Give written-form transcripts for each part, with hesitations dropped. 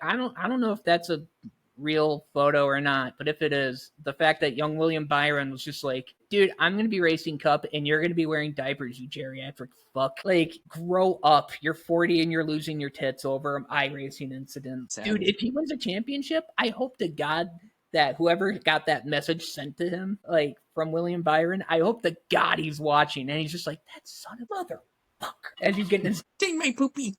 I don't know if that's a real photo or not, but if it is, the fact that young William Byron was just like, dude, I'm gonna be racing Cup and you're gonna be wearing diapers, you geriatric fuck. Like, grow up. You're 40 and you're losing your tits over an iRacing incident. Dude, Savage. if he wins a championship, I hope to God that whoever got that message sent to him, like from William Byron, I hope to God he's watching and he's just like, that son of a motherfucker. As he's getting his Dang my poopy.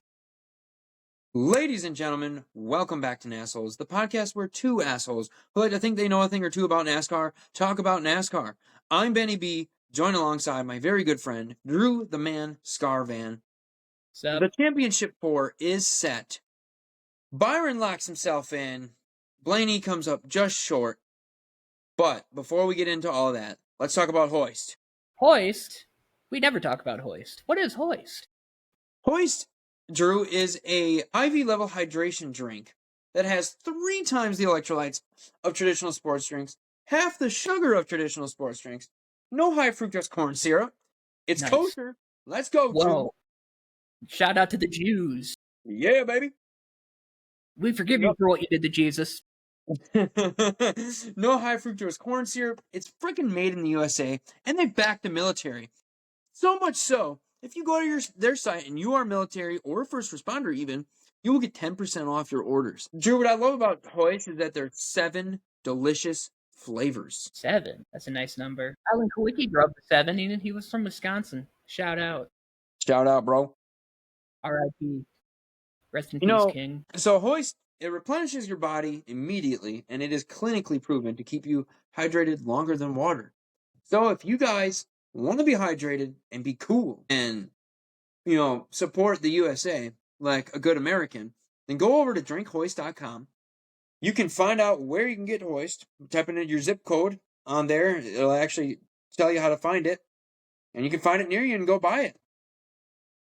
Ladies and gentlemen, welcome back to NASholes, the podcast where two assholes who like to think they know a thing or two about NASCAR talk about NASCAR. I'm Benny B, joined alongside my very good friend, Drew the Man Scarvan. sub. The championship four is set. Byron locks himself in. Blaney comes up just short. But before we get into all that, let's talk about Hoist. Hoist? We never talk about Hoist. What is Hoist? Hoist, Drew, is a IV level hydration drink that has 3 times the electrolytes of traditional sports drinks, half the sugar of traditional sports drinks, no high fructose corn syrup. It's Nice. kosher. Let's go, Drew. Whoa. Shout out to the Jews. Yeah, baby. We forgive you for what you did to Jesus. No high fructose corn syrup. It's freaking made in the USA, and they back the military. So much so, if you go to their site and you are military or a first responder even, you will get 10% off your orders. Drew, what I love about Hoist is that there's 7 delicious flavors. 7. That's a nice number. Alan Kowicki drubbed the 7, and he was from Wisconsin. Shout out. Shout out, bro. R.I.P. Rest in peace, King. So Hoist, it replenishes your body immediately, and it is clinically proven to keep you hydrated longer than water. So if you guys want to be hydrated and be cool and, support the USA like a good American, then go over to drinkhoist.com. You can find out where you can get Hoist. Type in your zip code on there. It'll actually tell you how to find it. And you can find it near you and go buy it.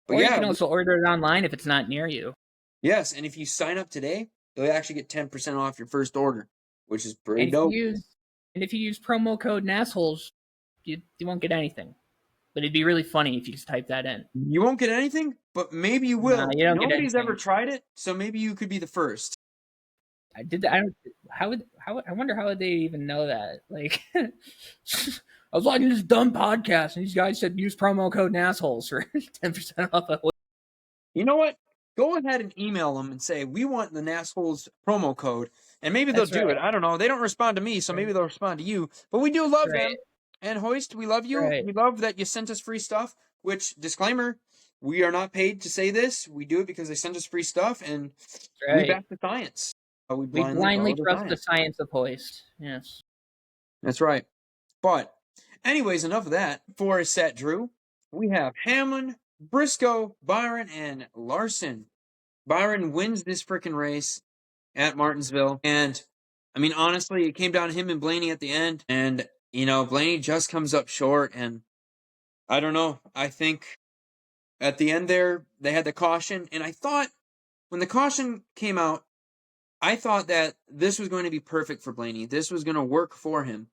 But or you can also order it online if it's not near you. Yes, and if you sign up today, you'll actually get 10% off your first order, which is pretty dope. If you use promo code NASholes, you won't get anything. But it'd be really funny if you just type that in. You won't get anything, but maybe you will. No, you don't Nobody's get ever tried it, so maybe you could be the first. I wonder how would they even know that? Like, I was watching this dumb podcast, and these guys said use promo code NASholes for 10% off. You know what? Go ahead and email them and say, we want the NASholes promo code, and maybe they'll do it. I don't know. They don't respond to me, so maybe they'll respond to you. But we do love them. And Hoist, we love you. We love that you sent us free stuff, which, disclaimer, we are not paid to say this. We do it because they sent us free stuff, and we back the science. We blindly trust the science of Hoist. Yes. That's right. But anyways, enough of that. For a set, Drew, we have Hamlin, Briscoe, Byron, and Larson. Byron wins this freaking race at Martinsville. And, I mean, honestly, it came down to him and Blaney at the end. And, Blaney just comes up short. And I don't know. I think at the end there, they had the caution. And I thought when the caution came out, I thought that this was going to be perfect for Blaney. This was going to work for him.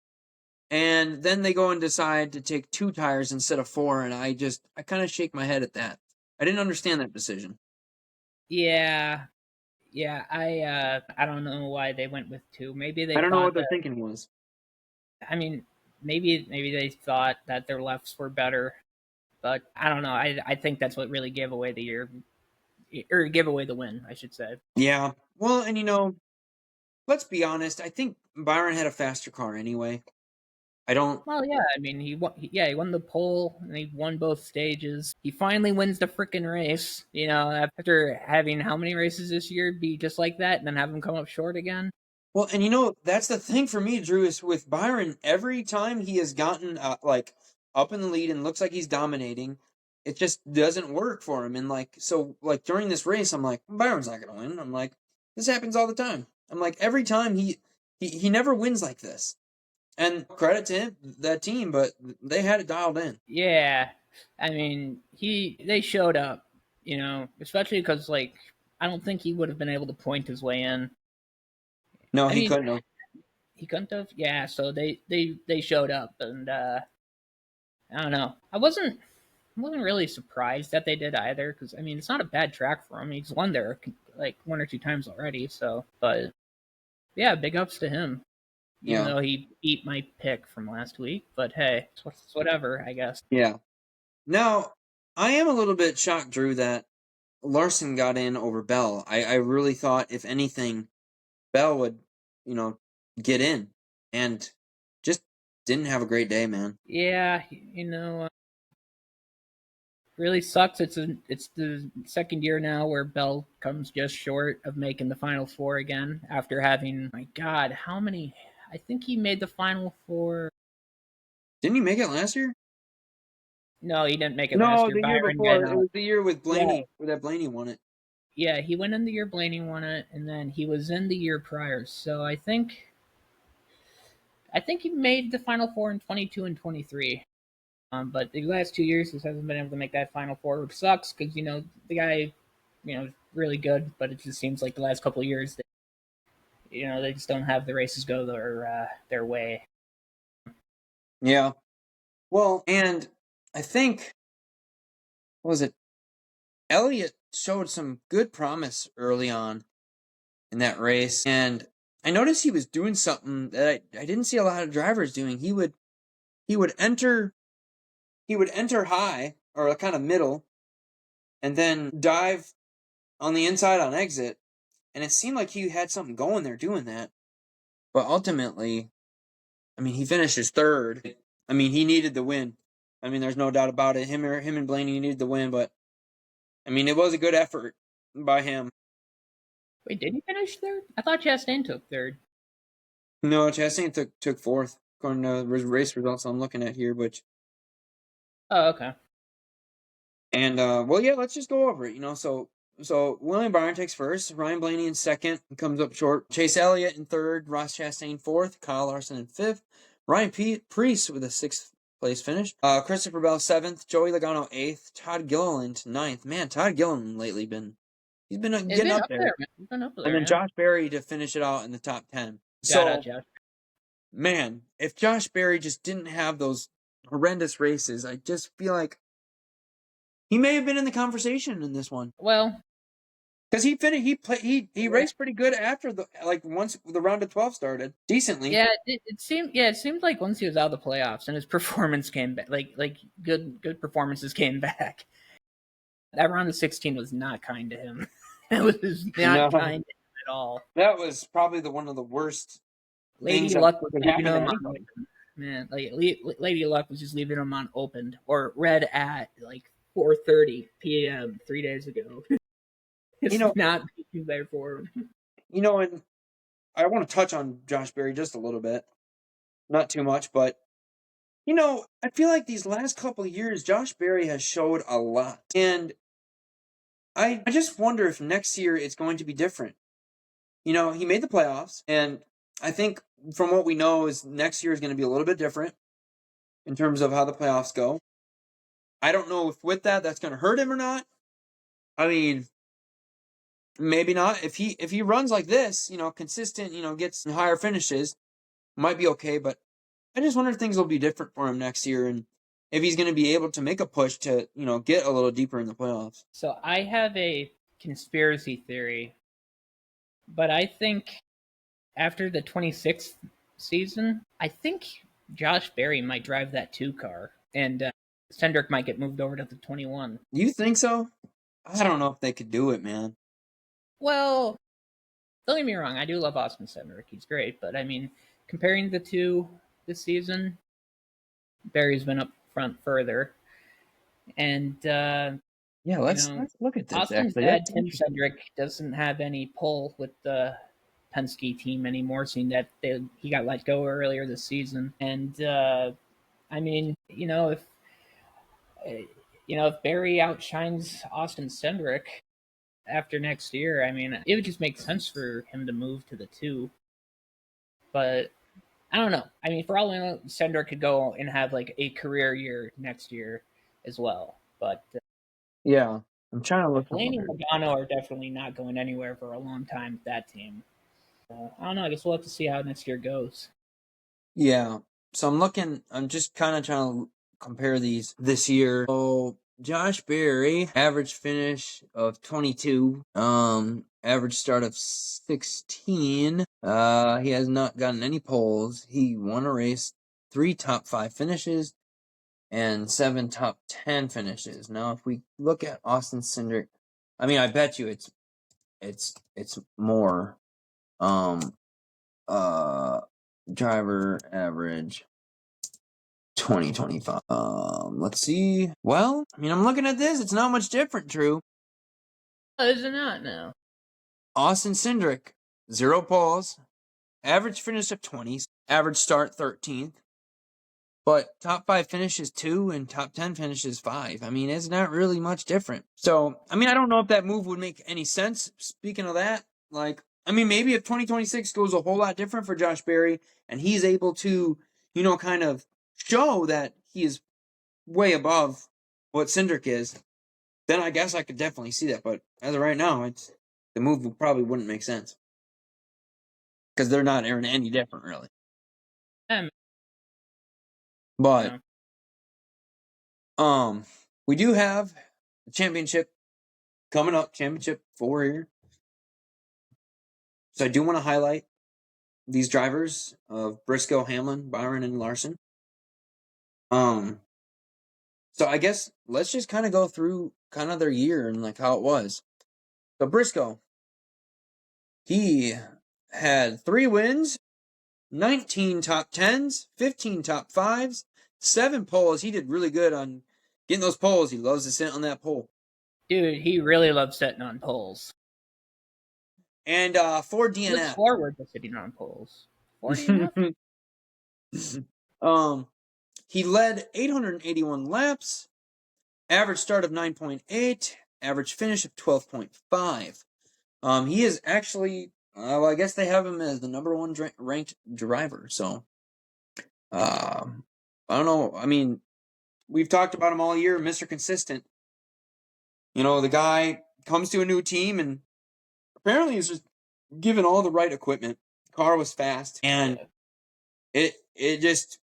And then they go and decide to take 2 tires instead of 4, and I kind of shake my head at that. I didn't understand that decision. Yeah, I don't know why they went with 2. Maybe they. I don't know what their thinking was. I mean, maybe they thought that their lefts were better, but I don't know. I think that's what really gave away the year, or give away the win, I should say. Yeah. Well, and let's be honest. I think Byron had a faster car anyway. Well, yeah. I mean, he won the pole and he won both stages. He finally wins the freaking race. After having how many races this year be just like that, and then have him come up short again. Well, and that's the thing for me, Drew, is with Byron. Every time he has gotten up in the lead and looks like he's dominating, it just doesn't work for him. And so during this race, I'm like, Byron's not gonna win. I'm like, this happens all the time. I'm like, every time he never wins like this. And credit to him, that team, but they had it dialed in. Yeah, I mean, they showed up, especially because I don't think he would have been able to point his way in. No, he couldn't have. He couldn't have. Yeah, so they showed up, and I don't know. I wasn't wasn't really surprised that they did either, because I mean it's not a bad track for him. He's won there like 1 or 2 times already. So, but yeah, big ups to him. Even Yeah. though he beat my pick from last week, but hey, it's whatever, I guess. Yeah. Now, I am a little bit shocked, Drew, that Larson got in over Bell. I really thought, if anything, Bell would, you know, get in, and just didn't have a great day, man. Yeah, really sucks. It's the second year now where Bell comes just short of making the Final Four again after having, my God, how many? I think he made the Final Four. Didn't he make it last year? No, he didn't make it last No, year. the year Byron went before. It out. was the year with Yeah, Blaney, where that Blaney won it. yeah, he went in the year Blaney won it, and then he was in the year prior. So I think he made the Final Four in 22 and 23. But the last 2 years, he hasn't been able to make that Final Four, which sucks because the guy, really good. But it just seems like the last couple of years, they just don't have the races go their way. Yeah. Well, and I think, what was it? Elliott showed some good promise early on in that race, and I noticed he was doing something that I didn't see a lot of drivers doing. He would enter high, or kind of middle, and then dive on the inside on exit, and it seemed like he had something going there doing that. But ultimately, I mean, he finishes third. I mean, he needed the win. I mean, there's no doubt about it. Him and Blaney needed the win, but I mean, it was a good effort by him. Wait, did he finish third? I thought Chastain took third. No, Chastain took fourth according to the race results I'm looking at here, which. Oh, okay. And well, yeah, let's just go over it. So William Byron takes first, Ryan Blaney in second, comes up short. Chase Elliott in third, Ross Chastain fourth, Kyle Larson in fifth, Ryan Preece with a sixth place finish. Christopher Bell seventh, Joey Logano eighth, Todd Gilliland ninth. Man, Todd Gilliland lately he's been He's getting been up up there. there, man. He's been up And there, then yeah. Josh Berry to finish it out in the top 10. Shout out, So, Josh. man, if Josh Berry just didn't have those horrendous races, I just feel like he may have been in the conversation in this one. Well, Because he raced pretty good after once the round of 12 started decently. yeah, it seemed like once he was out of the playoffs and his performance came back, like good performances came back. That round of 16 was not kind to him. It was not No, kind to him at all. that was probably one of the worst Lady things that Luck was could leaving happen to him on anybody. open. Man, like Lady Luck was just leaving him on opened or red at like 4:30 p.m. 3 days ago. It's not being there for him. And I want to touch on Josh Berry just a little bit, not too much, but I feel like these last couple of years, Josh Berry has showed a lot, and I just wonder if next year it's going to be different. He made the playoffs, and I think from what we know is next year is going to be a little bit different in terms of how the playoffs go. I don't know if with that's going to hurt him or not. I mean, maybe not. If he runs like this, consistent, gets higher finishes, might be okay. But I just wonder if things will be different for him next year, and if he's going to be able to make a push to get a little deeper in the playoffs. So I have a conspiracy theory, but I think after the 26th season, I think Josh Berry might drive that 2 car, and Cindric might get moved over to the 21. You think so? I don't know if they could do it, man. Well, don't get me wrong, I do love Austin Cindric. He's great, but I mean, comparing the two this season, Berry's been up front further, and Yeah, let's look at this. Austin's Actually, dad, that's Tim interesting. Cindric, doesn't have any pull with the Penske team anymore, seeing that he got let go earlier this season. And I mean, if Barry outshines Austin Cindric after next year, I mean, it would just make sense for him to move to the 2. But I don't know. I mean, for all I know, Cindric could go and have like a career year next year as well. But Yeah, I'm trying to look them Blaney up and here. Logano are definitely not going anywhere for a long time with that team. I don't know. I guess we'll have to see how next year goes. Yeah, so I'm just kind of trying to compare these this year. So Josh Berry, average finish of 22, average start of 16. He has not gotten any poles. He won a race, 3 top 5 finishes, and 7 top 10 finishes. Now, if we look at Austin Cindric, I mean, I bet you it's more. Driver average 2025. Let's see. Well, I mean, I'm looking at this. It's not much different, Drew. Is it not now? Austin Cindric, 0 poles, average finish of 20s, average start 13th, but top 5 finishes 2 and top 10 finishes 5. I mean, it's not really much different. So, I mean, I don't know if that move would make any sense. Speaking of that, like, I mean, maybe if 2026 goes a whole lot different for Josh Berry and he's able to, you know, kind of show that he is way above what Cindric is, then I guess I could definitely see that. But as of right now, the move probably wouldn't make sense because they're not any different, really. But we do have the championship coming up, championship 4 here. So I do want to highlight these drivers of Briscoe, Hamlin, Byron, and Larson. So I guess let's just kind of go through kind of their year and like how it was. So Briscoe, he had 3 wins, 19 top 10s, 15 top 5s, 7 poles. He did really good on getting those poles. He loves to sit on that pole. Dude, he really loves sitting on poles. And 4 DNF. Looks forward to sitting on poles. 4 DNF? He led 881 laps, average start of 9.8, average finish of 12.5. He is actually, well, I guess they have him as the number 1 ranked driver. So, I don't know. I mean, we've talked about him all year, Mr. Consistent. You know, the guy comes to a new team and apparently he's just given all the right equipment. The car was fast, and it just,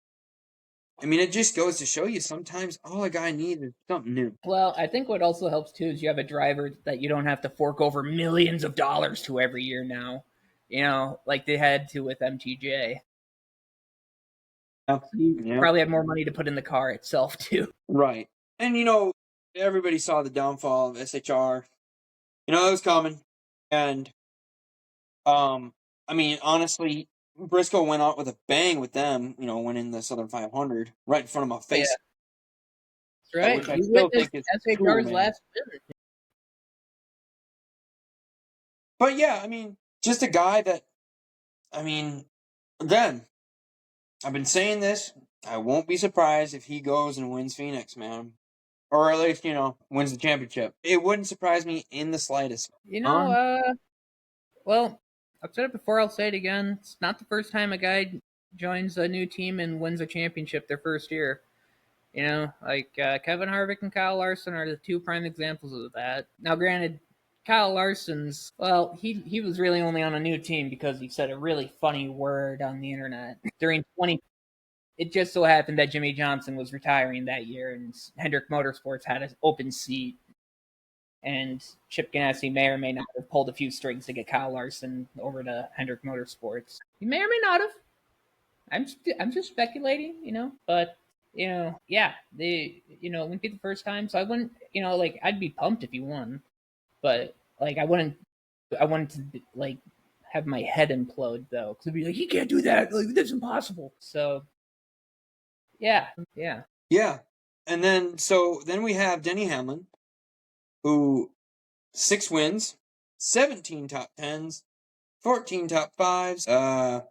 I mean, it just goes to show you sometimes all a guy needs is something new. Well, I think what also helps too is you have a driver that you don't have to fork over millions of dollars to every year now. You know, like they had to with MTJ. So you probably have more money to put in the car itself too. Right. And you know, everybody saw the downfall of SHR. You know, it was coming. And I mean, honestly, Briscoe went out with a bang with them, you know, winning the Southern 500 right in front of my face. Yeah. That's right. Which I still think is SHR's cool, last minute. But yeah, I mean, just a guy that, I mean, again, I've been saying this. I won't be surprised if he goes and wins Phoenix, man. Or at least, you know, wins the championship. It wouldn't surprise me in the slightest. You know, well, I've said it before, I'll say it again. It's not the first time a guy joins a new team and wins a championship their first year. You know, like Kevin Harvick and Kyle Larson are the 2 prime examples of that. Now, granted, Kyle Larson's, well, he was really only on a new team because he said a really funny word on the internet during 20. It just so happened that Jimmy Johnson was retiring that year, and Hendrick Motorsports had an open seat. And Chip Ganassi may or may not have pulled a few strings to get Kyle Larson over to Hendrick Motorsports. He may or may not have. I'm just speculating, you know. But you know, yeah, it wouldn't be the first time. So I wouldn't, you know, like I'd be pumped if he won, but like I wouldn't to like have my head implode though, because I'd be like, he can't do that. Like that's impossible. So yeah. And then we have Denny Hamlin, who 6 wins, 17 top 10s, 14 top 5s,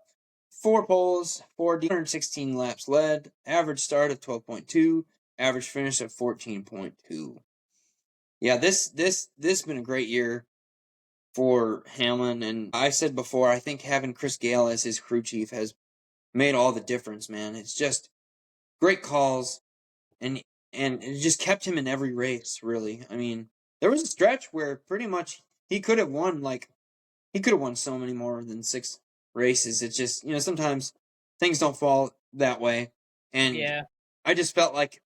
4 poles, 416 laps led, average start of 12.2, average finish of 14.2. Yeah, this been a great year for Hamlin, and I said before, I think having Chris Gale as his crew chief has made all the difference, man. It's just great calls, and it just kept him in every race, really. I mean, there was a stretch where pretty much he could have won so many more than 6 races. It's just, you know, sometimes things don't fall that way. And yeah. I just felt like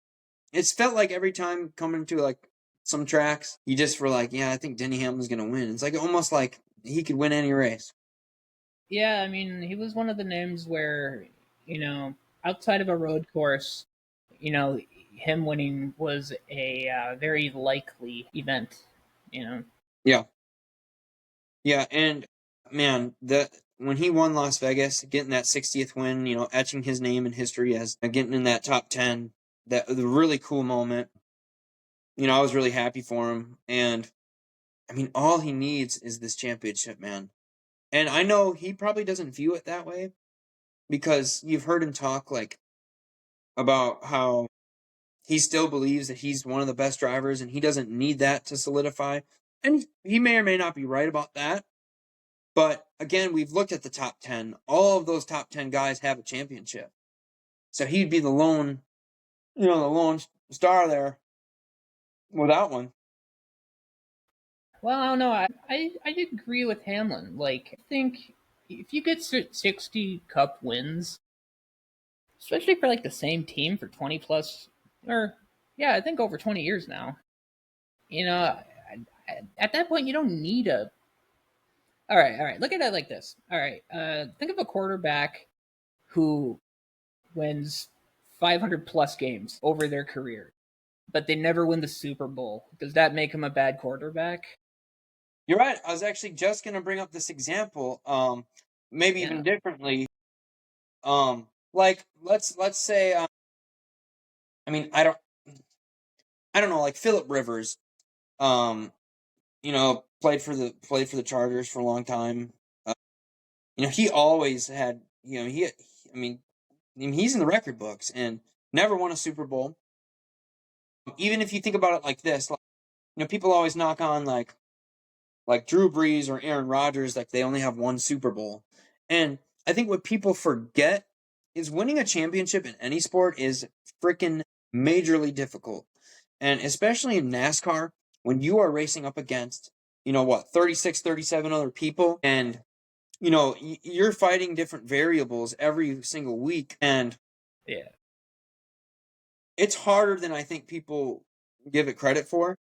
it's felt like every time coming to like some tracks, you just were like, yeah, I think Denny Hamlin's gonna win. It's like almost like he could win any race. Yeah, I mean, he was one of the names where, outside of a road course, you know, him winning was a very likely event. You know, Yeah, yeah, and man, the when he won Las Vegas, getting that 60th win, etching his name in history as getting in that top 10, that the really cool moment. I was really happy for him, and I mean, all he needs is this championship, man. And I know he probably doesn't view it that way because you've heard him talk like about how he still believes that he's one of the best drivers and he doesn't need that to solidify. And he may or may not be right about that. But again, we've looked at the top 10. All of those top 10 guys have a championship. So he'd be the lone star there without one. well, I don't know. I agree with Hamlin. Like, I think if you get 60 Cup wins, especially for like the same team for 20 plus, or yeah, I think over 20 years now. At that point, you don't need a. All right. Look at it like this. All right, think of a quarterback who wins 500 plus games over their career, but they never win the Super Bowl. Does that make him a bad quarterback? You're right. I was actually just going to bring up this example, maybe Yeah. even differently. Like let's say, I mean, I don't know, like Philip Rivers, um, played for the Chargers for a long time. He always had, I mean, he's in the record books and never won a Super Bowl. Even if you think about it like this, like, people always knock on like Drew Brees or Aaron Rodgers, like they only have one Super Bowl. And I think what people forget is winning a championship in any sport is freaking majorly difficult. And especially in NASCAR, when you are racing up against, 36, 37 other people, and, you're fighting different variables every single week. And Yeah. it's harder than I think people give it credit for.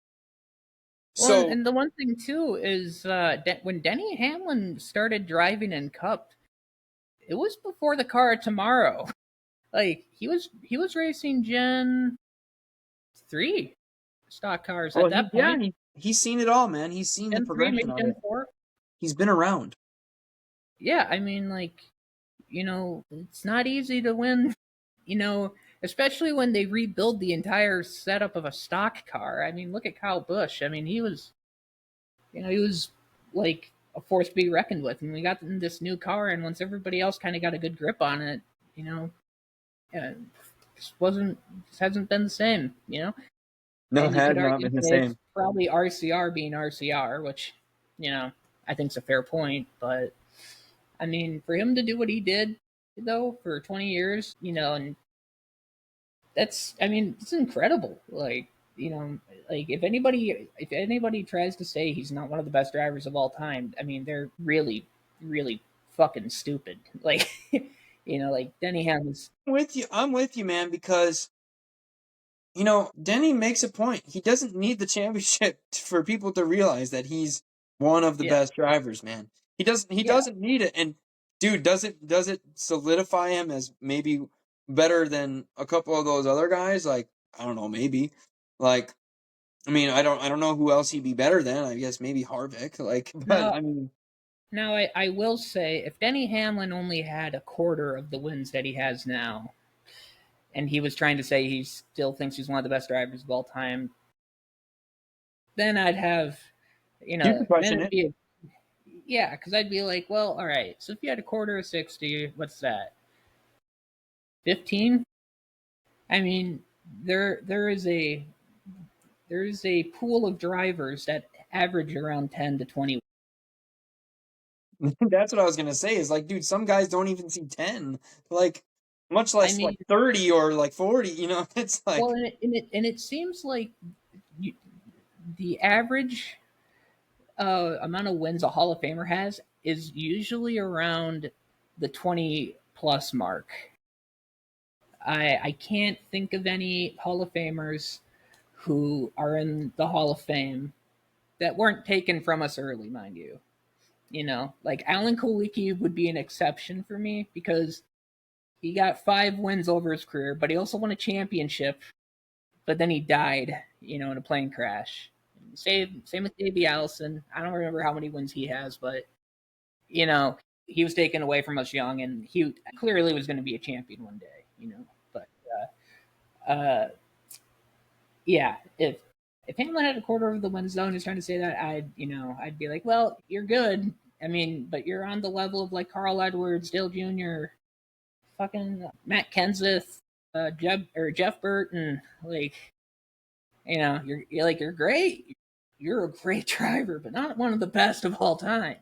Well, So, and the one thing too is when Denny Hamlin started driving in Cup, it was before the car of tomorrow. Like he was racing Gen 3 stock cars oh, at that point. he's seen it all, man. He's seen the Gen 3, progression maybe of Gen it. 4. He's been around. Yeah, I mean, like, it's not easy to win, you know, especially when they rebuild the entire setup of a stock car. I mean, look at Kyle Busch. I mean, he was like a force to be reckoned with. And we got in this new car, and once everybody else kind of got a good grip on it, yeah, just hasn't been the same, No, it And you has could not argue been the say it's same. probably RCR being RCR, which, I think is a fair point. But I mean, for him to do what he did, though, for 20 years, and I mean, it's incredible. Like if anybody tries to say he's not one of the best drivers of all time, I mean, they're really, really fucking stupid. Like, like Denny Hamlin's. I'm with you, man, because Denny makes a point. He doesn't need the championship for people to realize that he's one of the Yeah, best drivers, man. He doesn't he yeah. doesn't need it. And dude, does it solidify him as maybe better than a couple of those other guys? Like, I don't know, maybe. Like, I mean, I don't know who else he'd be better than. I guess maybe Harvick. Like, but Now, I mean, now I will say, if Denny Hamlin only had a quarter of the wins that he has now, and he was trying to say he still thinks he's one of the best drivers of all time, then I'd have, you can then question it'd it. be yeah, because I'd be like, well, all right. So if you had a quarter of 60, what's that? 15? I mean, there is a pool of drivers that average around 10 to 20. That's what I was gonna say. Is like, dude, some guys don't even see 10. Like, much I less like mean, 30 or like 40. It's well, like and it seems like you, the average amount of wins a Hall of Famer has is usually around the 20 plus mark. I can't think of any Hall of Famers who are in the Hall of Fame that weren't taken from us early, mind you. You know, like Alan Kulicki would be an exception for me because he got 5 wins over his career, but he also won a championship. But then he died, you know, in a plane crash. Same with Davey Allison. I don't remember how many wins he has, but you know, he was taken away from us young, and he clearly was going to be a champion one day. You know, but yeah, if Hamlin had a quarter of the win zone, is trying to say that, I'd be like, well, you're good. I mean, but you're on the level of like Carl Edwards, Dale Jr., fucking Matt Kenseth, Jeff Burton. Like, you're great. You're a great driver, but not one of the best of all time.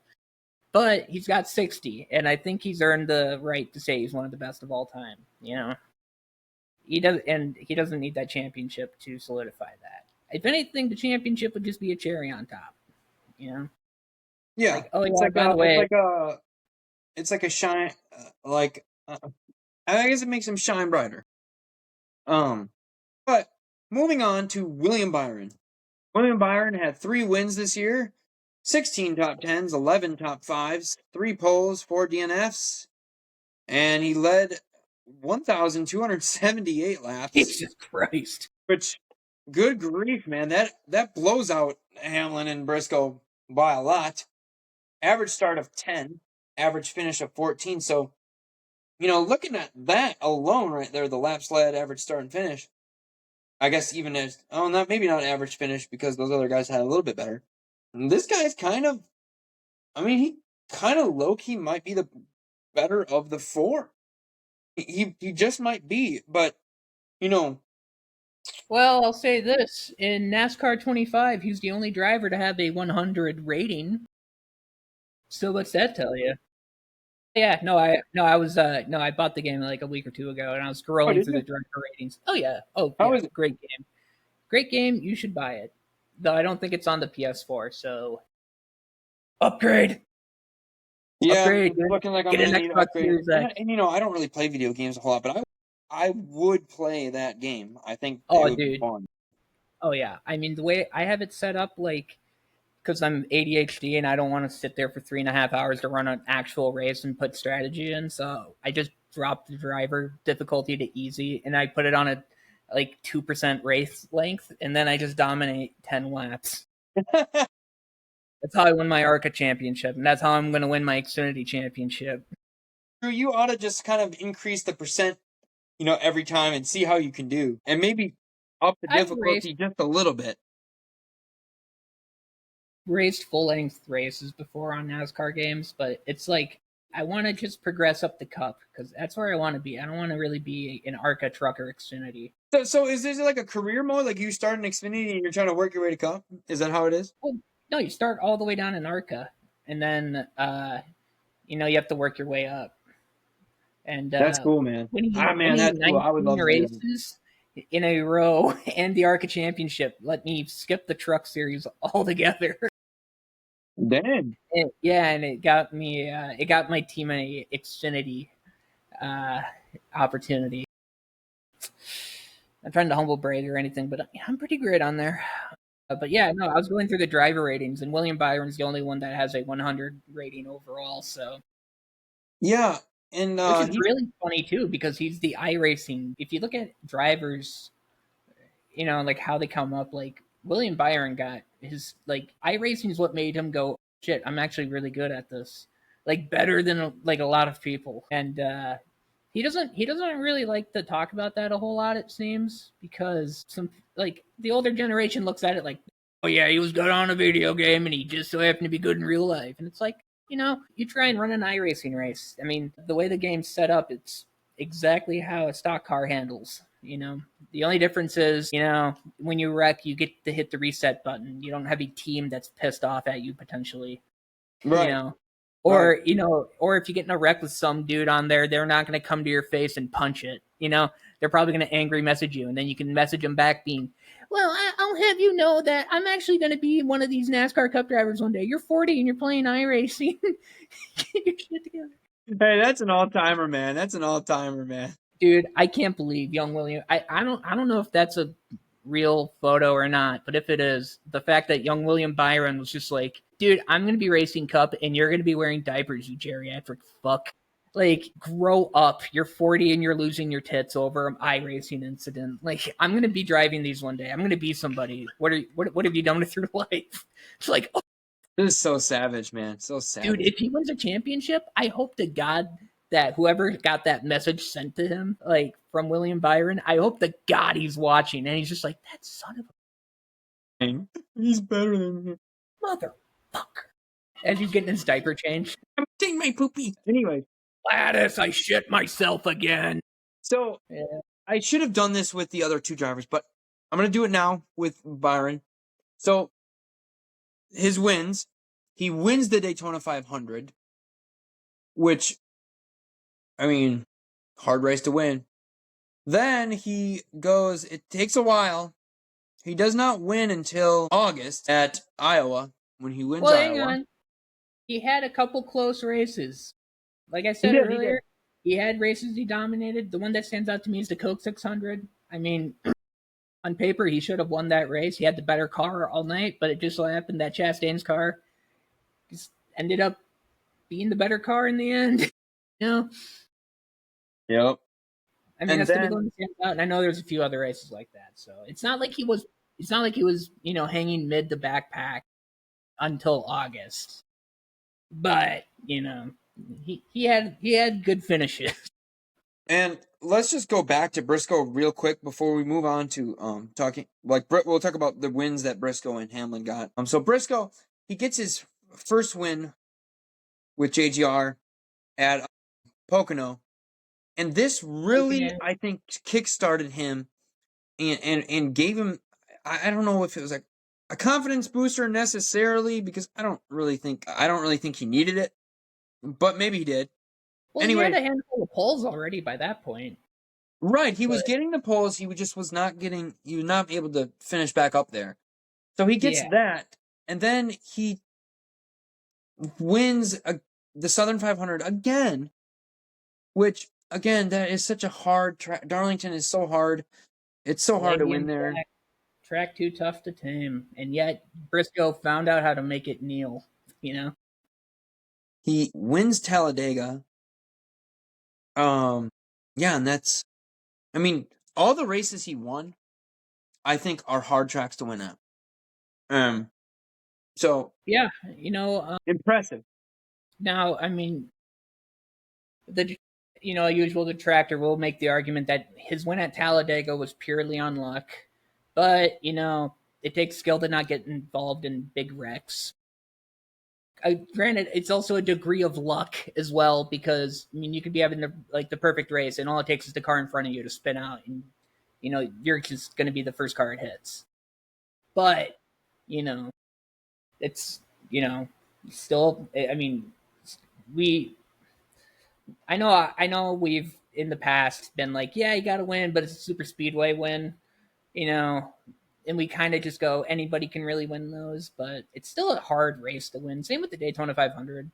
But he's got 60, and I think he's earned the right to say he's one of the best of all time. You know, he doesn't need that championship to solidify that. If anything, the championship would just be a cherry on top. You know, Yeah, like, oh yeah, by the way, it's like a shine. I guess it makes him shine brighter. But moving on to William Byron. William Byron had 3 wins this year, 16 top 10s, 11 top 5s, 3 poles, 4 DNFs, and he led 1,278 laps. Jesus Christ! Which, good grief, man, that blows out Hamlin and Briscoe by a lot. Average start of 10, average finish of 14. So, looking at that alone right there, the laps led, average start and finish. I guess even as maybe not average finish because those other guys had a little bit better. And this guy's he kind of low key might be the better of the 4. He just might be, but Well, I'll say this: in NASCAR 25, he's the only driver to have a 100 rating. So what's that tell you? Yeah, I bought the game like a week or 2 ago, and I was scrolling through the driver ratings. Oh yeah, how is it? Great game, great game. You should buy it, though. I don't think it's on the PS4. So upgrade. Yeah, upgrade, it's looking like I'm Get an gonna need an Xbox upgrade. Series X. And I don't really play video games a whole lot, but I would play that game. I think it Oh, would be dude. fun. Oh yeah. I mean, the way I have it set up, like, because I'm ADHD and I don't want to sit there for 3.5 hours to run an actual race and put strategy in. So I just dropped the driver difficulty to easy, and I put it on a like 2% race length, and then I just dominate 10 laps. That's how I win my ARCA championship, and that's how I'm going to win my Xfinity championship. Drew, you ought to just kind of increase the percent, every time and see how you can do, and maybe up the difficulty just a little bit. Raced full length races before on NASCAR games, but it's like I want to just progress up the cup because that's where I want to be. I don't want to really be an ARCA truck or Xfinity. So is this like a career mode? Like you start in Xfinity and you're trying to work your way to cup? Is that how it is? Well, no, you start all the way down in ARCA, and then you have to work your way up. And that's cool, man. That's cool. I would love races in a row and the ARCA championship. Let me skip the truck series altogether. Damn. And it got me. It got my team a Xfinity opportunity. I'm trying to humble brag or anything, but I'm pretty great on there. But yeah, no, I was going through the driver ratings, and William Byron's the only one that has a 100 rating overall. So yeah, and which is really funny too because he's the iRacing. If you look at drivers, like how they come up, like William Byron got his like iRacing is what made him go, shit, I'm actually really good at this, like better than like a lot of people. And he doesn't really like to talk about that a whole lot, it seems, because some like the older generation looks at it like, oh yeah, he was good on a video game and he just so happened to be good in real life. And it's like, you try and run an iRacing race. I mean, the way the game's set up, it's exactly how a stock car handles. The only difference is, when you wreck, you get to hit the reset button. You don't have a team that's pissed off at you potentially. Right. Or, or if you get in a wreck with some dude on there, they're not going to come to your face and punch it. They're probably going to angry message you, and then you can message them back being, well, I'll have you know that I'm actually going to be one of these NASCAR Cup drivers one day. You're 40 and you're playing iRacing. Get your shit together. Hey, that's an all-timer, man. That's an all-timer, man. Dude, I can't believe young William. I don't know if that's a real photo or not, but if it is, the fact that young William Byron was just like, dude, I'm gonna be racing Cup and you're gonna be wearing diapers, you geriatric fuck. Like, grow up. You're 40 and you're losing your tits over an iRacing incident. Like, I'm gonna be driving these one day. I'm gonna be somebody. What have you done with your life? It's like, oh, This is so savage, man. So dude, savage. if he wins a championship, I hope to God that whoever got that message sent to him, like from William Byron, I hope to God he's watching and he's just like, that son of He's better than me. a motherfucker. As he's getting his diaper changed. I'm taking my poopy. Anyway, Gladys, I shit myself again. so Yeah. I should have done this with the other two drivers, but I'm going to do it now with Byron. So his wins, he wins the Daytona 500, which, I mean, hard race to win. Then he goes, it takes a while. He does not win until August at Iowa, when he wins Well, hang Iowa. on. He had a couple close races. Like I He said did. earlier, he had races he dominated. The one that stands out to me is the Coke 600. I mean, on paper, he should have won that race. He had the better car all night, but it just so happened that Chastain's car just ended up being the better car in the end. You know, Yep. I mean, And that's typically then, when it stands out. And I know there's a few other races like that. So it's not like he was. It's not like he was, hanging mid the backpack until August. But he had good finishes. and let's just go back to Briscoe real quick before we move on to talking, like, we'll talk about the wins that Briscoe and Hamlin got. So Briscoe, he gets his first win with JGR at Pocono, and this really, I think, kick-started him and gave him, I don't know if it was like a confidence booster necessarily, because I don't really think he needed it, but maybe he did. Well, he had Anyway, a handful of poles already by that point. right, he was But getting the poles, he was not able to finish back up there. So he gets yeah, that, and then he wins the Southern 500 again, which, again, that is such a hard track. Darlington is so hard. It's so hard to win Palladium there. track too tough to tame, and yet Briscoe found out how to make it kneel. He wins Talladega. Yeah, and that's, I mean, all the races he won, I think, are hard tracks to win at. So Yeah, impressive. now I mean the usual detractor will make the argument that his win at Talladega was purely on luck, but it takes skill to not get involved in big wrecks. Granted, it's also a degree of luck as well, because I mean you could be having the perfect race, and all it takes is the car in front of you to spin out, and you're just going to be the first car it hits. But you know, it's still. I mean, we. I know. We've in the past been like, yeah, you got to win, but it's a super speedway win. You know, and we kind of just go, anybody can really win those, but it's still a hard race to win. Same with the Daytona 500.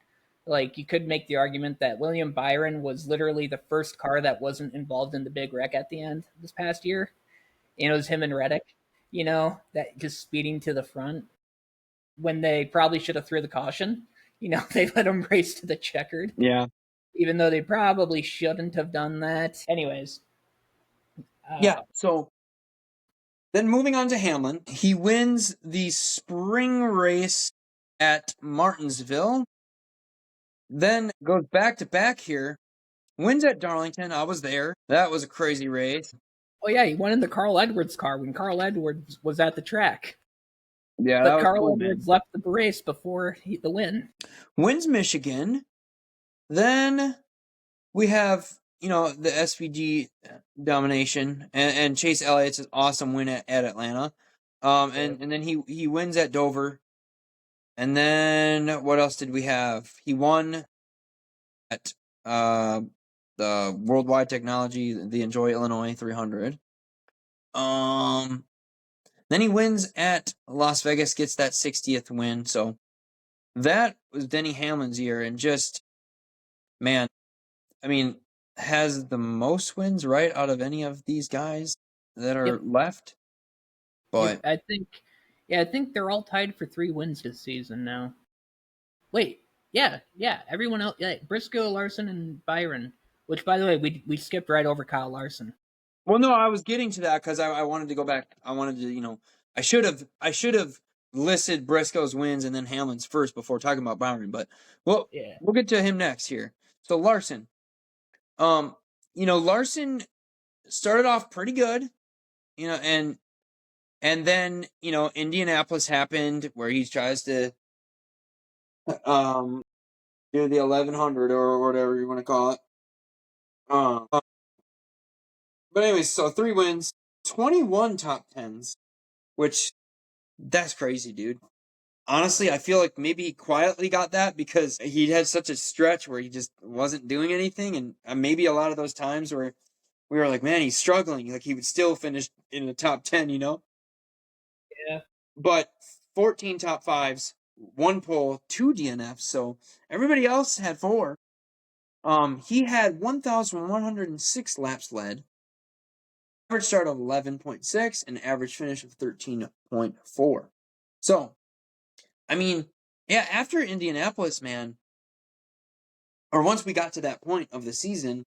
Like, you could make the argument that William Byron was literally the first car that wasn't involved in the big wreck at the end this past year. And it was him and Reddick, that just speeding to the front when they probably should have threw the caution. They let him race to the checkered, Yeah. even though they probably shouldn't have done that. Anyways. Yeah. So then moving on to Hamlin, he wins the spring race at Martinsville, then goes back to back here, wins at Darlington. I was there. That was a crazy race. Oh yeah, he won in the Carl Edwards car when Carl Edwards was at the track. Yeah, that But was Carl cool, Edwards man. left the race before the win. Wins Michigan. Then we have, the SVG domination and Chase Elliott's awesome win at Atlanta. And then he wins at Dover. And then what else did we have? He won at the Worldwide Technology, the Enjoy Illinois 300. Then he wins at Las Vegas, gets that 60th win. So that was Denny Hamlin's year, and just, man, I mean, has the most wins, right, out of any of these guys that are Yep, left. yep. But I think they're all tied for 3 wins this season now. Wait, yeah. Everyone else, yeah, Briscoe, Larson, and Byron. Which, by the way, we skipped right over Kyle Larson. well, no, I was getting to that because I wanted to go back. I wanted to, I should have listed Briscoe's wins and then Hamlin's first before talking about Byron. But well, Yeah, we'll get to him next here. So Larson, um, Larson started off pretty good, and then Indianapolis happened where he tries to um do the 1100 or whatever you want to call it. Um, but anyways, so 3 wins, 21 top tens, which that's crazy, dude. Honestly, I feel like maybe he quietly got that because he had such a stretch where he just wasn't doing anything, and maybe a lot of those times where we were like, man, he's struggling. Like he would still finish in the top 10. yeah, But 14 top fives, 1 pole, 2 DNFs. So everybody else had 4. He had 1,106 laps led, average start of 11.6, and average finish of 13.4. So, I mean, yeah, after Indianapolis, man, or once we got to that point of the season,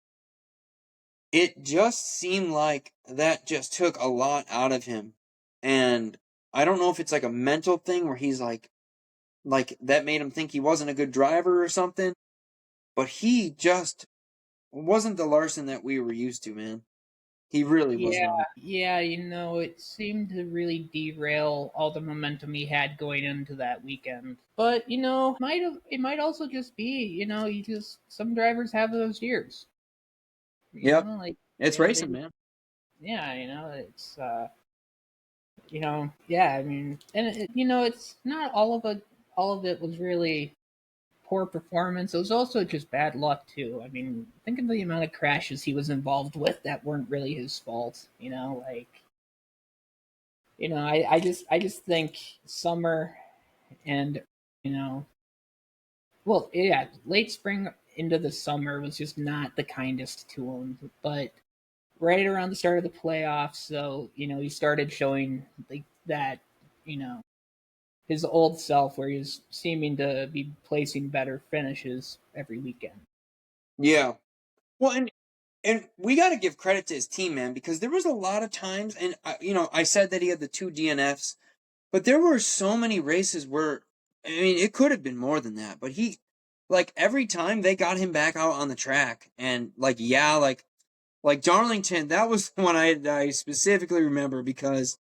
it just seemed like that just took a lot out of him. And I don't know if it's like a mental thing where he's like that made him think he wasn't a good driver or something, but he just wasn't the Larson that we were used to, man. He really was yeah, not. yeah. It seemed to really derail all the momentum he had going into that weekend. But it might also just be, you just some drivers have those years. Yep. Like It's they racing, just man. yeah, it's yeah. I mean, and it's not all of it. All of it was really poor performance. It was also just bad luck too. I mean, think of the amount of crashes he was involved with that weren't really his fault. I just think summer and you know, well, yeah, late spring into the summer was just not the kindest to him. But right around the start of the playoffs, so he started showing like that, you know, his old self, where he's seeming to be placing better finishes every weekend. Yeah. Well, and we got to give credit to his team, man, because there was a lot of times, and I said that he had the 2 DNFs, but there were so many races where, I mean, it could have been more than that, but like every time they got him back out on the track, and like yeah, like Darlington, that was the one I specifically remember because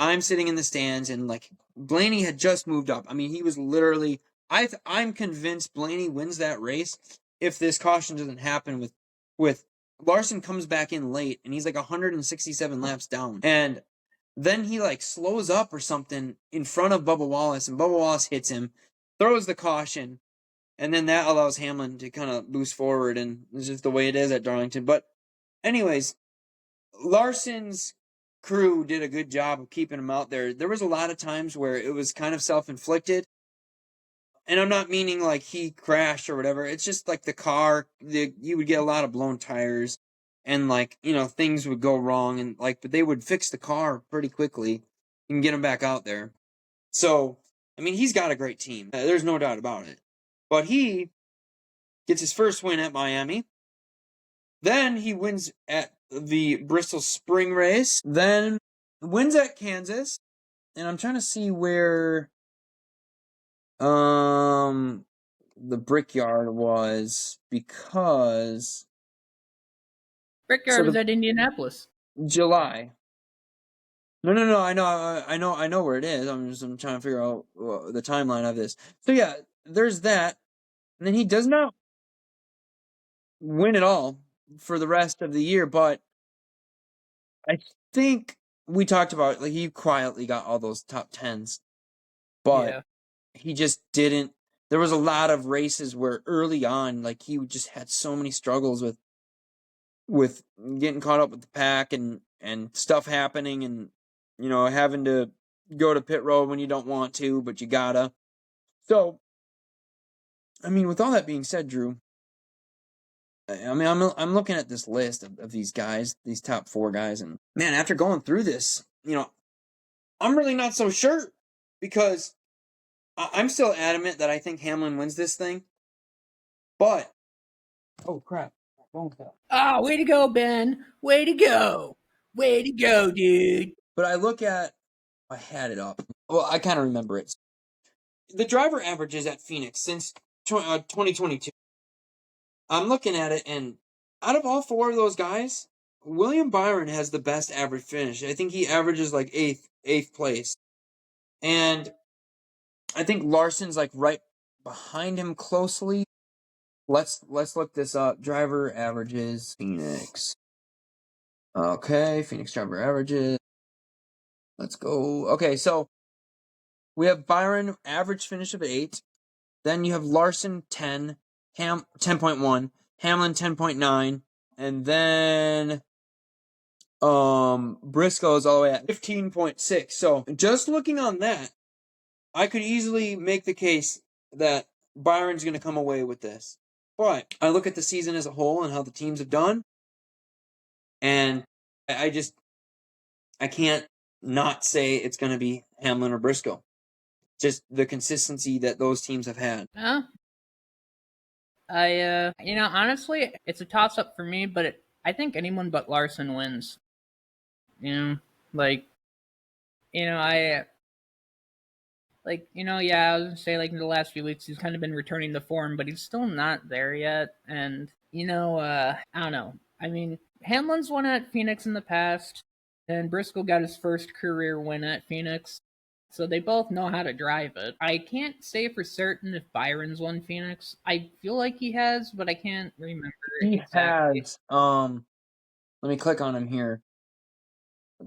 I'm sitting in the stands and like Blaney had just moved up. I mean, he was literally. I'm convinced Blaney wins that race if this caution doesn't happen with Larson comes back in late and he's like 167 laps down, and then he like slows up or something in front of Bubba Wallace, and Bubba Wallace hits him, throws the caution, and then that allows Hamlin to kind of boost forward, and it's just the way it is at Darlington. But anyways, Larson's crew did a good job of keeping him out there. There was a lot of times where it was kind of self-inflicted, and I'm not meaning like he crashed or whatever. It's just like the car, you would get a lot of blown tires, and like things would go wrong, and like but they would fix the car pretty quickly and get him back out there. So I mean, he's got a great team. There's no doubt about it. But he gets his first win at Miami. Then he wins at the Bristol Spring Race. Then wins at Kansas. And I'm trying to see where the Brickyard was, because Brickyard was at Indianapolis. July. No. I know where it is. I'm trying to figure out the timeline of this. So yeah, there's that, and then he does not win at all for the rest of the year. But I think we talked about like he quietly got all those top tens, but Yeah, he just didn't. There was a lot of races where early on, like he just had so many struggles with getting caught up with the pack and stuff happening, and having to go to pit road when you don't want to, but you gotta. So, I mean, with all that being said, Drew, I mean, I'm looking at this list of these guys, these top 4 guys, and man, after going through this, I'm really not so sure because I'm still adamant that I think Hamlin wins this thing. But oh crap, my phone fell. Oh, way to go, Ben. Way to go. Way to go, dude. But I had it up. Well, I kind of remember it. The driver averages at Phoenix since 2022. I'm looking at it, and out of all 4 of those guys, William Byron has the best average finish. I think he averages like eighth place, and I think Larson's like right behind him closely. Let's look this up. Driver averages Phoenix. Okay, Phoenix driver averages. Let's go. Okay, so we have Byron average finish of 8. Then you have Larson 10, 10.1, Hamlin 10.9, and then Briscoe's all the way at 15.6. So just looking on that, I could easily make the case that Byron's going to come away with this. But I look at the season as a whole and how the teams have done, and I can't not say it's going to be Hamlin or Briscoe. Just the consistency that those teams have had. Honestly, it's a toss up for me, but I think anyone but Larson wins. Like, I I was gonna say, like, in the last few weeks, he's kind of been returning to form, but he's still not there yet. And, I don't know. I mean, Hamlin's won at Phoenix in the past, and Briscoe got his first career win at Phoenix. So they both know how to drive it. I can't say for certain if Byron's won Phoenix. I feel like he has, but I can't remember exactly. Has. Let me click on him here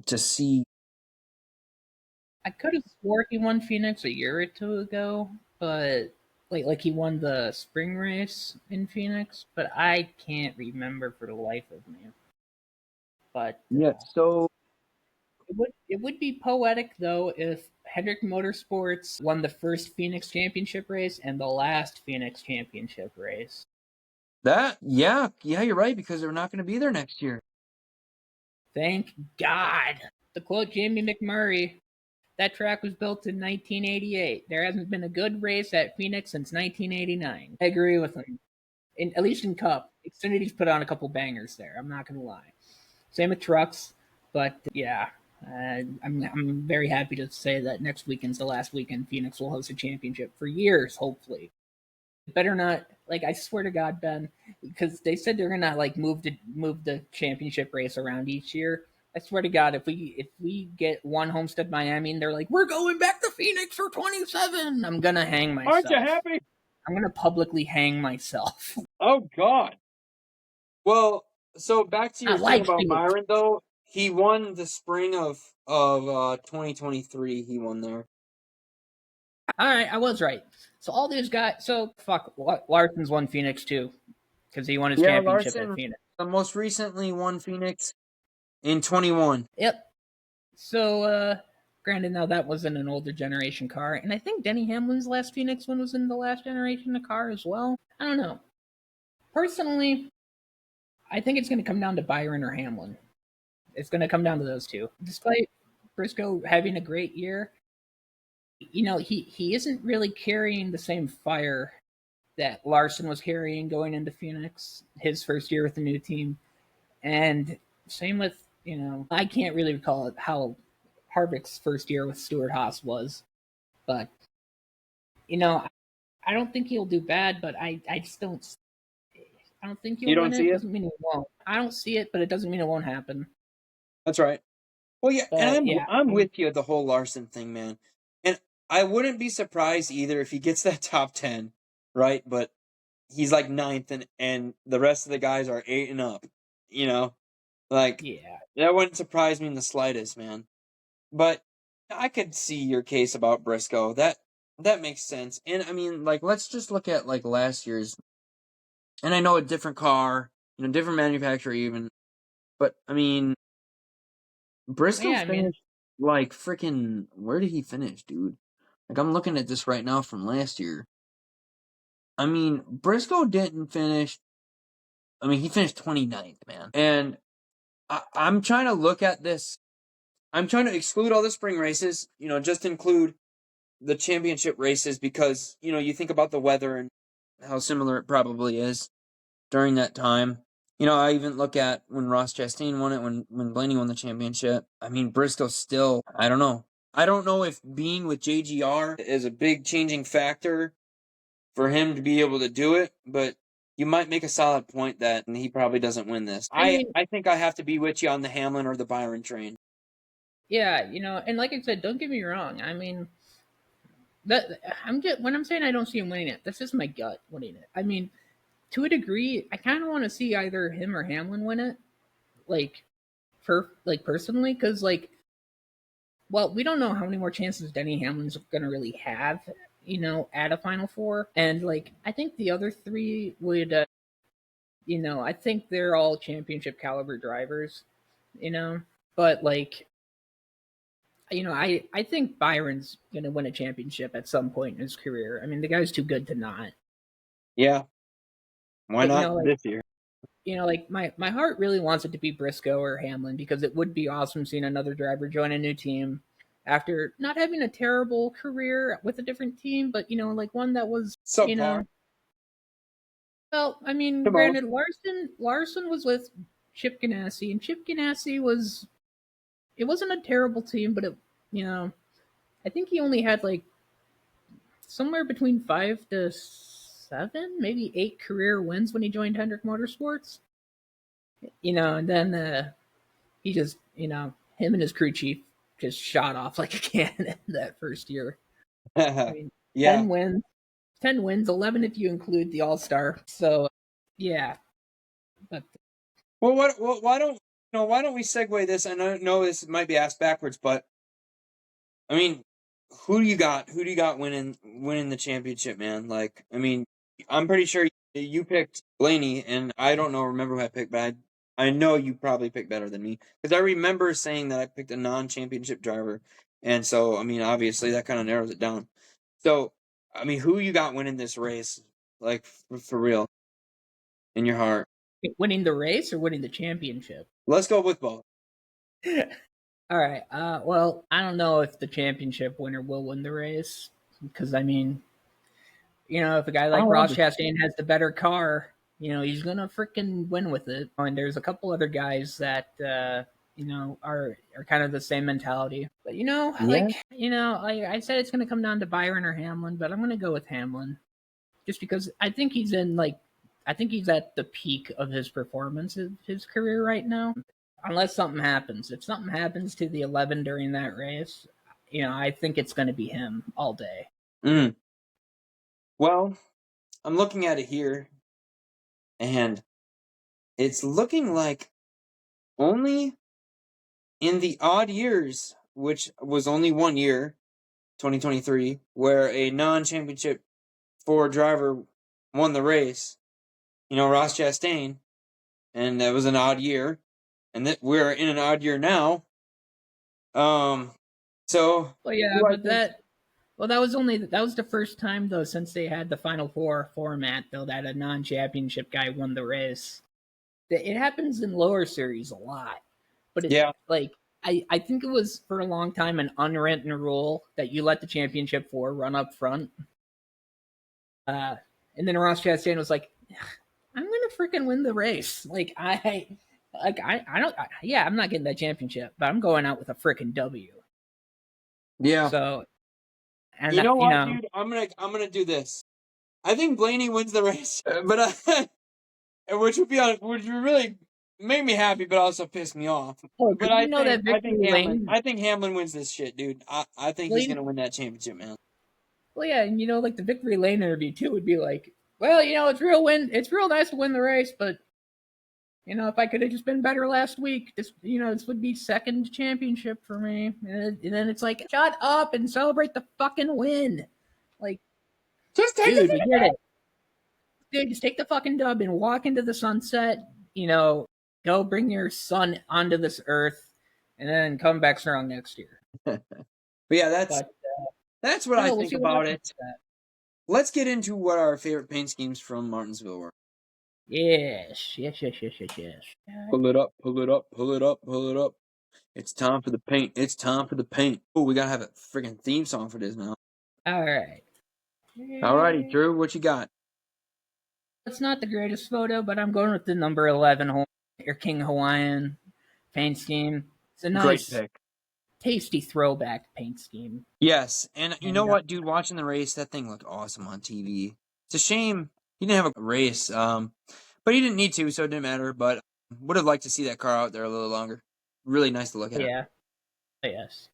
to see. I could have swore he won Phoenix a year or two ago, but like he won the spring race in Phoenix, but I can't remember for the life of me. But Yeah, so it would be poetic though if Hendrick Motorsports won the first Phoenix championship race and the last Phoenix championship race. yeah, you're right, because they're not going to be there next year. Thank God. To quote Jamie McMurray, that track was built in 1988. There hasn't been a good race at Phoenix since 1989. I agree with him. At least in Cup, Xfinity's put on a couple bangers there. I'm not gonna lie. Same with trucks, but yeah, I'm very happy to say that next weekend's the last weekend Phoenix will host a championship for years. Hopefully, better not. Like, I swear to God, Ben, because they said they're gonna like move the championship race around each year. I swear to God, if we get one Homestead Miami and they're like, we're going back to Phoenix for 27, I'm gonna hang myself. Aren't you happy? I'm gonna publicly hang myself. Oh God. Well, so back to your thing about Byron, though. He won the spring of 2023. He won there. All right, I was right. So all these guys. So fuck, Larson's won Phoenix too, because he won his championship Larson at Phoenix. Most recently won Phoenix in 21. Yep. So, granted, now that wasn't an older generation car, and I think Denny Hamlin's last Phoenix one was in the last generation of car as well. I don't know. Personally, I think it's going to come down to Byron or Hamlin. It's going to come down to those two. Despite Briscoe having a great year, he isn't really carrying the same fire that Larson was carrying going into Phoenix, his first year with the new team. And same with, I can't really recall how Harvick's first year with Stuart Haas was. But, I don't think he'll do bad, but I just don't. I don't think he'll win it. Doesn't mean he won't. I don't see it, but it doesn't mean it won't happen. That's right. Well, yeah, but, and I'm with you the whole Larson thing, man. And I wouldn't be surprised either if he gets that top 10, right? But he's like 9th, and the rest of the guys are 8 and up. Like, yeah, that wouldn't surprise me in the slightest, man. But I could see your case about Briscoe. That makes sense. And I mean, like, let's just look at like last year's. And I know a different car, different manufacturer even. But I mean, Briscoe finished like freaking. Where did he finish, dude? Like, I'm looking at this right now from last year. I mean, Briscoe didn't finish I mean, he finished 29th, man. And I'm trying to look at this. I'm trying to exclude all the spring races, just include the championship races because, you think about the weather and how similar it probably is during that time. I even look at when Ross Chastain won it, when Blaney won the championship. I mean, Briscoe still, I don't know. I don't know if being with JGR is a big changing factor for him to be able to do it, but you might make a solid point that he probably doesn't win this. I mean, I think I have to be with you on the Hamlin or the Byron train. yeah, and like I said, don't get me wrong. I mean, that I'm just when I'm saying I don't see him winning it, that's just my gut winning it. I mean, to a degree, I kind of want to see either him or Hamlin win it, like personally, because well, we don't know how many more chances Denny Hamlin's going to really have, at a Final Four, and I think the other three would, I think they're all championship caliber drivers, but I think Byron's going to win a championship at some point in his career. I mean, the guy's too good to not. Yeah. Why But, not this year? My heart really wants it to be Briscoe or Hamlin because it would be awesome seeing another driver join a new team after not having a terrible career with a different team, but one that was Subpar. Well, I mean, granted, Larson was with Chip Ganassi, and Chip Ganassi it wasn't a terrible team, but I think he only had somewhere between 5 to 7, maybe 8 career wins when he joined Hendrick Motorsports. And then he just, him and his crew chief just shot off like a cannon that first year. I mean, yeah. 10 wins, 11 if you include the All Star. So, yeah. But well, why don't we segue this? I know this might be asked backwards, but I mean, who do you got? Who do you got winning the championship, man? I mean, I'm pretty sure you picked Blaney, and I don't remember who I picked, but I know you probably picked better than me because I remember saying that I picked a non-championship driver, and so I mean, obviously that kind of narrows it down. So, I mean, who you got winning this race, for real, in your heart? Winning the race or winning the championship? Let's go with both. All right. Well, I don't know if the championship winner will win the race because I mean, if a guy like Ross Chastain has the better car, he's gonna freaking win with it. And there's a couple other guys that are kind of the same mentality. But I said it's gonna come down to Byron or Hamlin, but I'm gonna go with Hamlin just because I think he's at the peak of his performance of his career right now. Unless something happens. If something happens to the 11 during that race, I think it's going to be him all day. Well, I'm looking at it here, and it's looking like only in the odd years, which was only 1 year, 2023, where a non-championship Ford driver won the race, Ross Chastain, and that was an odd year, and that we're in an odd year now. So well, yeah, but that was the first time though since they had the Final Four format though that a non-championship guy won the race. It happens in lower series a lot, but I think it was for a long time an unwritten rule that you let the championship 4 run up front. And then Ross Chastain was like, I'm gonna freaking win the race. I'm not getting that championship, but I'm going out with a freaking W. Yeah. So, and you know what, dude? I'm gonna do this. I think Blaney wins the race, but which would really make me happy, but also piss me off. But I think Hamlin wins this shit, dude. I think he's gonna win that championship, man. Well, yeah, and the victory lane interview too would be like, well, it's real nice to win the race, but if I could have just been better last week, this would be second championship for me. And then it's like, shut up and celebrate the fucking win. Just take it. We get it. Dude, just take the fucking dub and walk into the sunset. Go bring your son onto this earth, and then come back strong next year. But yeah, that's what I think about it. Let's get into what our favorite paint schemes from Martinsville were. Yes. Pull it up, pull it up, pull it up, pull it up. It's time for the paint. It's time for the paint. Oh, we gotta have a freaking theme song for this now. All right. Alrighty, Drew, what you got? It's not the greatest photo, but I'm going with the number 11 your King Hawaiian paint scheme. It's a Great nice, pick. tasty throwback paint scheme. Yes, and you And know what, dude? Watching the race, that thing looked awesome on TV. It's a shame he didn't have a race, but he didn't need to, so it didn't matter. But would have liked to see that car out there a little longer. Really nice to look at. yeah, yes.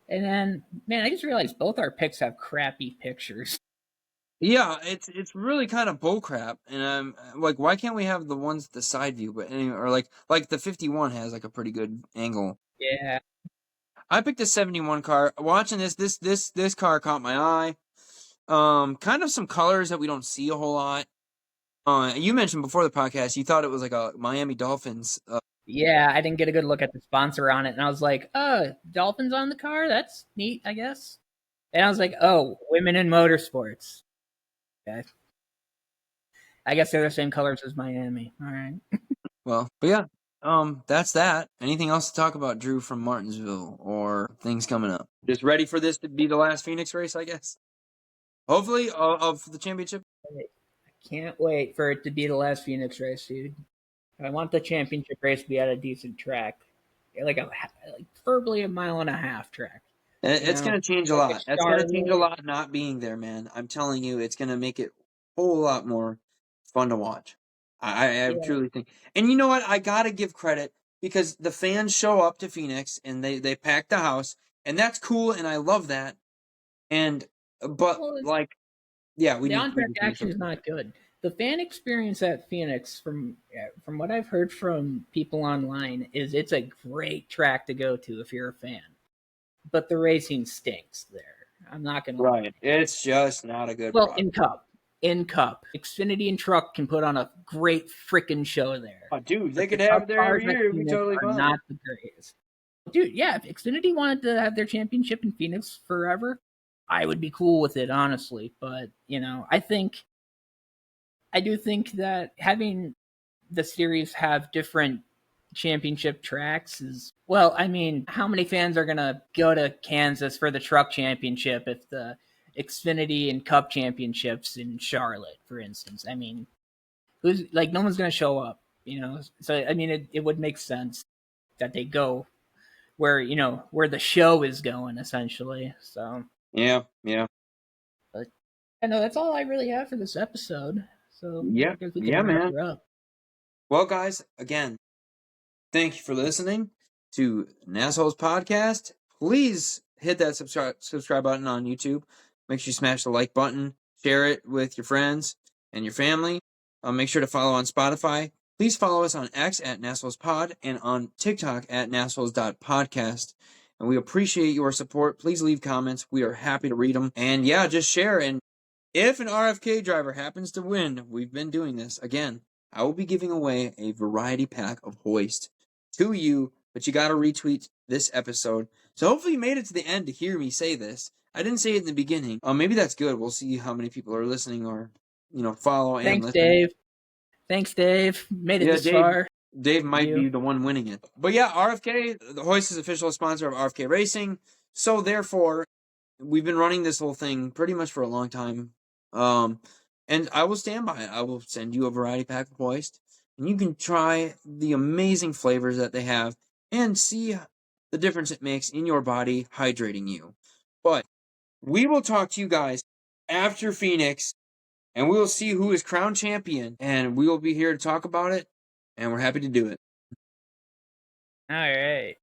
And then, man, I just realized both our picks have crappy pictures. Yeah, it's really kind of bullcrap, and like, why can't we have the ones with the side view? But anyway, or like the 51 has like a pretty good angle. Yeah. I picked the 71 car. Watching this car caught my eye. Kind of some colors that we don't see a whole lot. You mentioned before the podcast you thought it was like a Miami Dolphins. Yeah, I didn't get a good look at the sponsor on it, and I was like, "Oh, Dolphins on the car? That's neat, I guess." And I was like, "Oh, women in motorsports." Okay. I guess they're the same colors as Miami. All right. Well, but yeah, that's that. Anything else to talk about, Drew, from Martinsville or things coming up? Just ready for this to be the last Phoenix race, I guess. Hopefully, of the championship. I can't wait for it to be the last Phoenix race, dude. I want the championship race to be at a decent track, like preferably a mile and a half track. It's going to change a Like lot. That's going to change a lot not being there, man. I'm telling you, it's going to make it a whole lot more fun to watch. I truly think. And you know what? I got to give credit because the fans show up to Phoenix and they pack the house, and that's cool, and I love that. But like, yeah, we the need on-track action is not good. The fan experience at Phoenix, from what I've heard from people online, is it's a great track to go to if you're a fan. But the racing stinks there. I'm not gonna lie. Right. It's just not a good Well, product. in Cup, Xfinity and Truck can put on a great freaking show there. Oh, dude, they But could the have Cup it there every cars at year. It'd be Phoenix totally are fine. not the greatest. Dude, yeah, if Xfinity wanted to have their championship in Phoenix forever, I would be cool with it, honestly. But, I do think that having the series have different championship tracks is, well, I mean, how many fans are going to go to Kansas for the truck championship if the Xfinity and Cup championships in Charlotte, for instance? I mean, who's like, no one's going to show up, So, I mean, it would make sense that they go where the show is going, essentially. So, Yeah. but I know that's all I really have for this episode. So, Yeah. I guess we can Yeah, wrap man. her up. Well, guys, again, thank you for listening to NASholes podcast. Please hit that subscribe button on YouTube. Make sure you smash the like button. Share it with your friends and your family. Make sure to follow on Spotify. Please follow us on X at NASholespod and on TikTok at NASholes.podcast. And we appreciate your support. Please leave comments. We are happy to read them. And yeah, just share. And if an RFK driver happens to win, we've been doing this again, I will be giving away a variety pack of Hoist to you, but you got to retweet this episode. So hopefully you made it to the end to hear me say this. I didn't say it in the beginning. Maybe that's good. We'll see how many people are listening or, follow and Thanks, listen. Dave. Thanks, Dave. Made it this far. Dave might be the one winning it. But yeah, RFK, the Hoist is official sponsor of RFK Racing. So therefore, we've been running this whole thing pretty much for a long time. And I will stand by it. I will send you a variety pack of Hoist, and you can try the amazing flavors that they have and see the difference it makes in your body, hydrating you. But we will talk to you guys after Phoenix, and we will see who is crowned champion, and we will be here to talk about it, and we're happy to do it. All right.